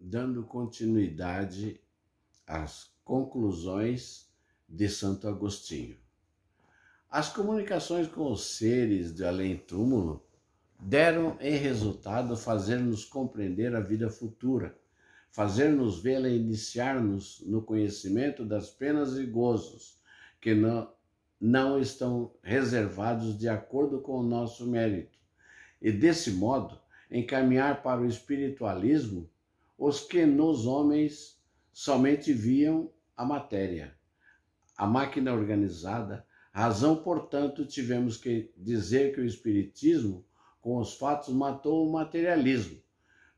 dando continuidade às conclusões de Santo Agostinho. As comunicações com os seres de além-túmulo deram em resultado fazer-nos compreender a vida futura, fazer-nos vê-la iniciar-nos no conhecimento das penas e gozos que não estão reservados de acordo com o nosso mérito, e desse modo encaminhar para o espiritualismo os que nos homens somente viam a matéria, a máquina organizada. Razão, portanto, tivemos que dizer que o espiritismo, com os fatos, matou o materialismo.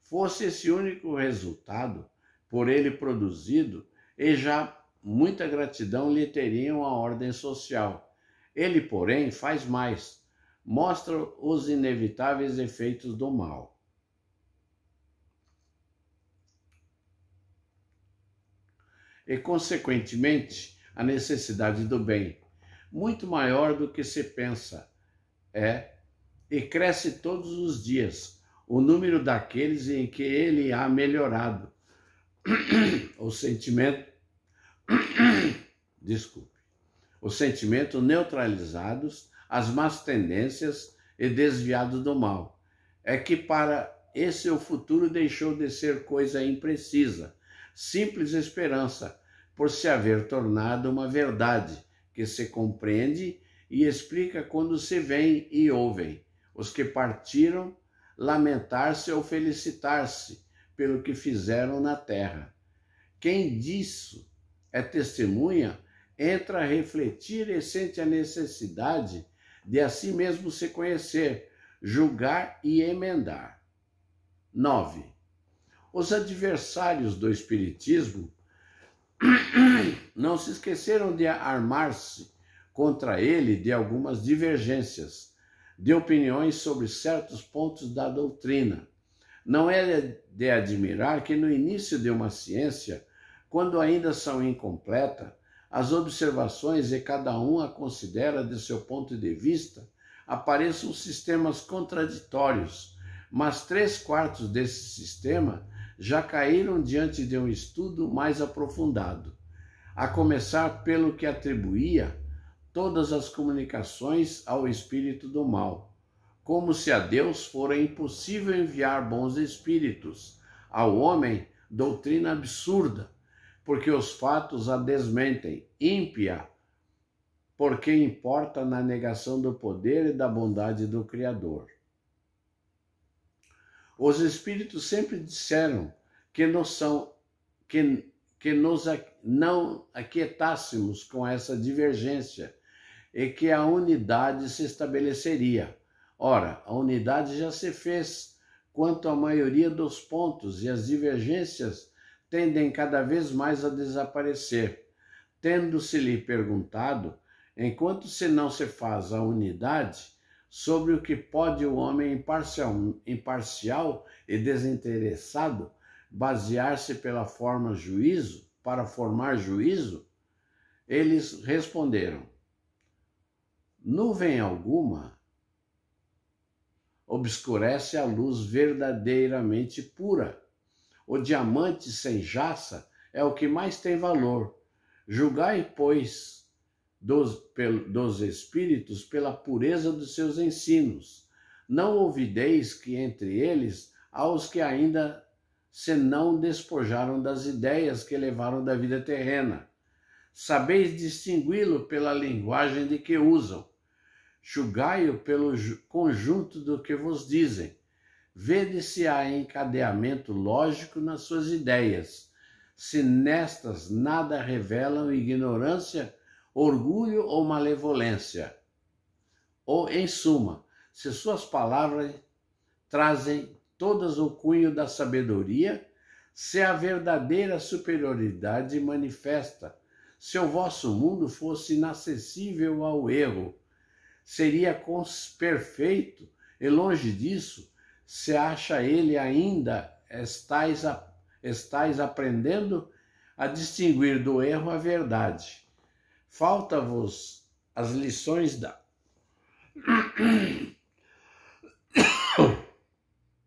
Fosse esse único resultado por ele produzido, e já muita gratidão lhe teriam a ordem social. Ele, porém, faz mais, mostra os inevitáveis efeitos do mal. E, consequentemente, a necessidade do bem, muito maior do que se pensa, e cresce todos os dias o número daqueles em que ele há melhorado o sentimento, os sentimentos neutralizados, as más tendências e desviados do mal. É que para esse o futuro deixou de ser coisa imprecisa, simples esperança, por se haver tornado uma verdade que se compreende e explica quando se veem e ouvem os que partiram lamentar-se ou felicitar-se pelo que fizeram na terra. Quem disso é testemunha entra a refletir e sente a necessidade de a si mesmo se conhecer, julgar e emendar. 9. Os adversários do espiritismo não se esqueceram de armar-se contra ele de algumas divergências de opiniões sobre certos pontos da doutrina. Não é de admirar que no início de uma ciência, quando ainda são incompletas, as observações e cada um a considera de seu ponto de vista, apareçam sistemas contraditórios, mas 3/4 desse sistema já caíram diante de um estudo mais aprofundado, a começar pelo que atribuía todas as comunicações ao espírito do mal, como se a Deus fora impossível enviar bons espíritos, ao homem doutrina absurda, porque os fatos a desmentem, ímpia, porque importa na negação do poder e da bondade do Criador. Os espíritos sempre disseram que nos não aquietássemos com essa divergência e que a unidade se estabeleceria. Ora, a unidade já se fez quanto à maioria dos pontos e as divergências tendem cada vez mais a desaparecer. Tendo-se-lhe perguntado, enquanto se não se faz a unidade, sobre o que pode o homem imparcial e desinteressado basear-se para formar juízo, eles responderam: nuvem alguma obscurece a luz verdadeiramente pura. O diamante sem jaça é o que mais tem valor. Julgai, pois, dos espíritos pela pureza dos seus ensinos. Não ouvideis que entre eles há os que ainda se não despojaram das ideias que levaram da vida terrena. Sabeis distingui-lo pela linguagem de que usam. Julgai-o pelo conjunto do que vos dizem. Vede se há encadeamento lógico nas suas ideias, se nestas nada revelam ignorância, orgulho ou malevolência. Ou, em suma, se suas palavras trazem todas o cunho da sabedoria, se a verdadeira superioridade manifesta, se o vosso mundo fosse inacessível ao erro, seria perfeito, e longe disso, se acha ele ainda, estáis aprendendo a distinguir do erro a verdade. Falta-vos as lições da...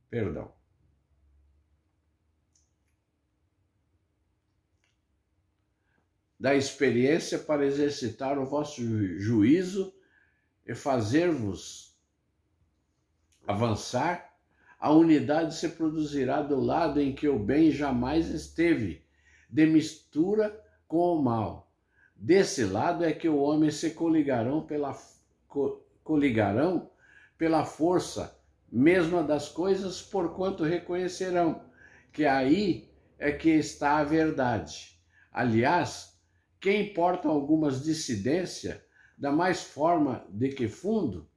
Perdão. da experiência para exercitar o vosso juízo e fazer-vos avançar, a unidade se produzirá do lado em que o bem jamais esteve, de mistura com o mal. Desse lado é que os homens se coligarão pela força mesma das coisas, porquanto reconhecerão que aí é que está a verdade. Aliás, que importam algumas dissidências, da mais forma de que fundo,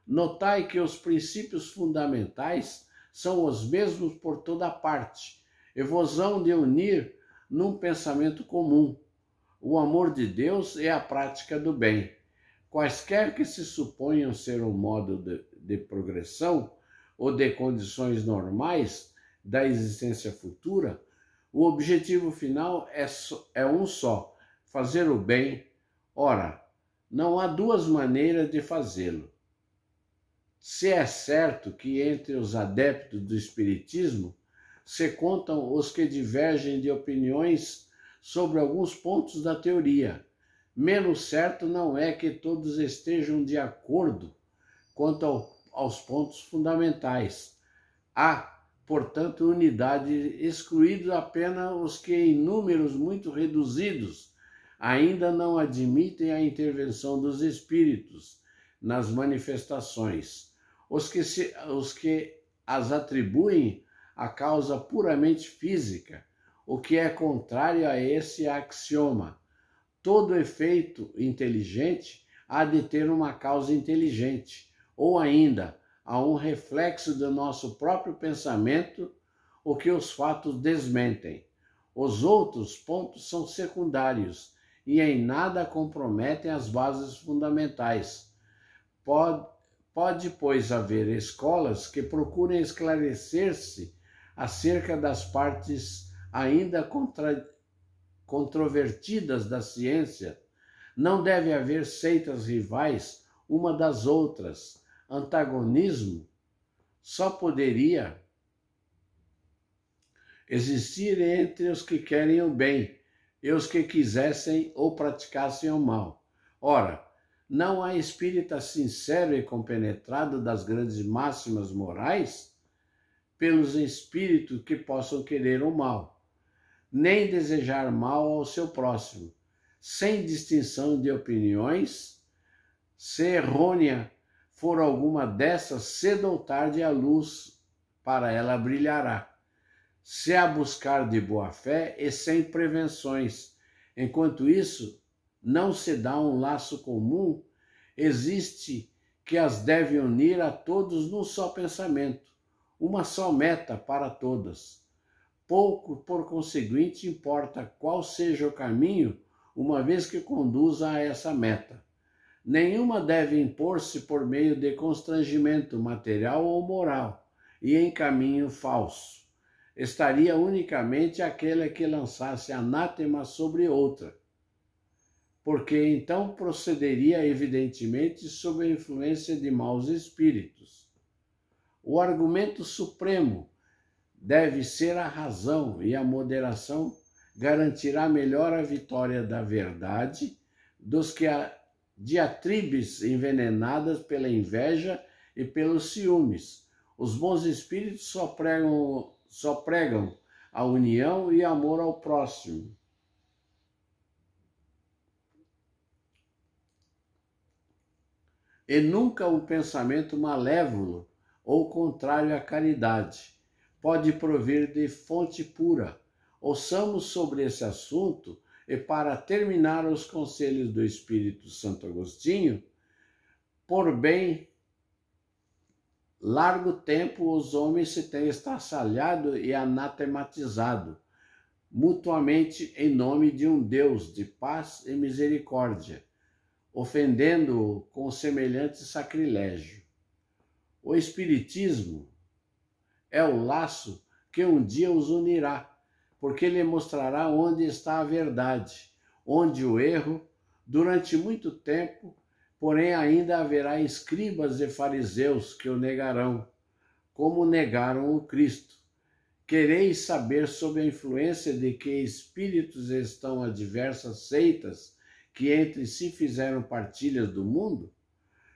notai que os princípios fundamentais são os mesmos por toda parte, e vos hão de unir num pensamento comum. O amor de Deus é a prática do bem. Quaisquer que se suponham ser um modo de progressão ou de condições normais da existência futura, o objetivo final é um só: fazer o bem. Ora, não há duas maneiras de fazê-lo. Se é certo que entre os adeptos do Espiritismo se contam os que divergem de opiniões sobre alguns pontos da teoria, menos certo não é que todos estejam de acordo quanto aos pontos fundamentais. Há, portanto, unidade, excluídos apenas os que, em números muito reduzidos, ainda não admitem a intervenção dos espíritos nas manifestações, os que as atribuem à causa puramente física, o que é contrário a esse axioma. Todo efeito inteligente há de ter uma causa inteligente, ou ainda, há um reflexo do nosso próprio pensamento, o que os fatos desmentem. Os outros pontos são secundários e em nada comprometem as bases fundamentais. Pode, pois, haver escolas que procurem esclarecer-se acerca das partes ainda controvertidas da ciência. Não deve haver seitas rivais uma das outras. Antagonismo só poderia existir entre os que querem o bem e os que quisessem ou praticassem o mal. Ora, não há espírita sincero e compenetrado das grandes máximas morais pelos espíritos que possam querer o mal, nem desejar mal ao seu próximo, sem distinção de opiniões. Se errônea for alguma dessas, cedo ou tarde a luz para ela brilhará. Se a buscar de boa fé e sem prevenções. Enquanto isso não se dá um laço comum, existe que as deve unir a todos num só pensamento, uma só meta para todas. Pouco, por conseguinte, importa qual seja o caminho, uma vez que conduza a essa meta. Nenhuma deve impor-se por meio de constrangimento material ou moral, e em caminho falso. Estaria unicamente aquele que lançasse anátema sobre outra, porque então procederia evidentemente sob a influência de maus espíritos. O argumento supremo deve ser a razão, e a moderação garantirá melhor a vitória da verdade dos que diatribes envenenadas pela inveja e pelos ciúmes. Os bons espíritos só pregam a união e amor ao próximo. E nunca um pensamento malévolo ou contrário à caridade pode provir de fonte pura. Ouçamos sobre esse assunto e, para terminar os conselhos do Espírito Santo Agostinho, por bem largo tempo os homens se têm estraçalhado e anatematizado mutuamente em nome de um Deus de paz e misericórdia, ofendendo-o com semelhante sacrilégio. O Espiritismo é o laço que um dia os unirá, porque lhe mostrará onde está a verdade, onde o erro. Durante muito tempo, porém, ainda haverá escribas e fariseus que o negarão, como negaram o Cristo, Quereis saber sobre a influência de que espíritos estão as diversas seitas que entre si fizeram partilhas do mundo?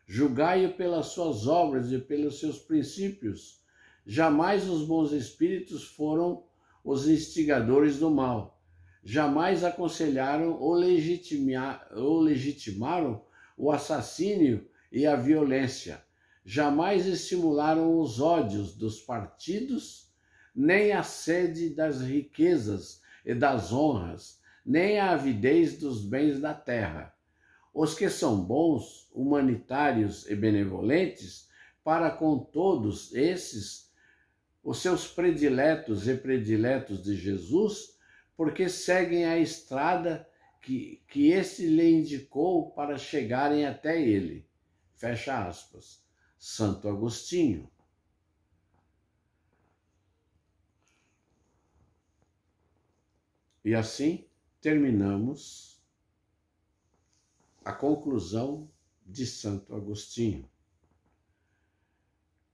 Julgai-o pelas suas obras e pelos seus princípios. Jamais os bons espíritos foram os instigadores do mal. Jamais aconselharam ou legitimaram o assassínio e a violência. Jamais estimularam os ódios dos partidos, nem a sede das riquezas e das honras, nem a avidez dos bens da terra. Os que são bons, humanitários e benevolentes, para com todos esses, os seus prediletos e prediletos de Jesus, porque seguem a estrada que este lhe indicou para chegarem até ele. Fecha aspas. Santo Agostinho. E assim terminamos a conclusão de Santo Agostinho.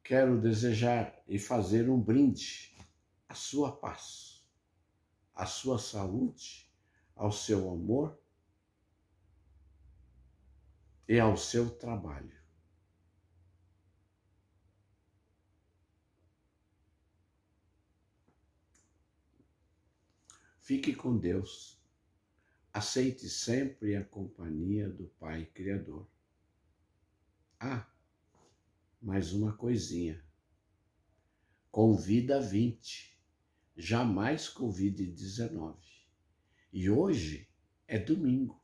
Quero desejar e fazer um brinde à sua paz, à sua saúde, ao seu amor e ao seu trabalho. Fique com Deus. Aceite sempre a companhia do Pai Criador. Ah, mais uma coisinha. Convida 20, jamais convide 19. E hoje é domingo.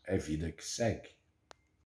É vida que segue.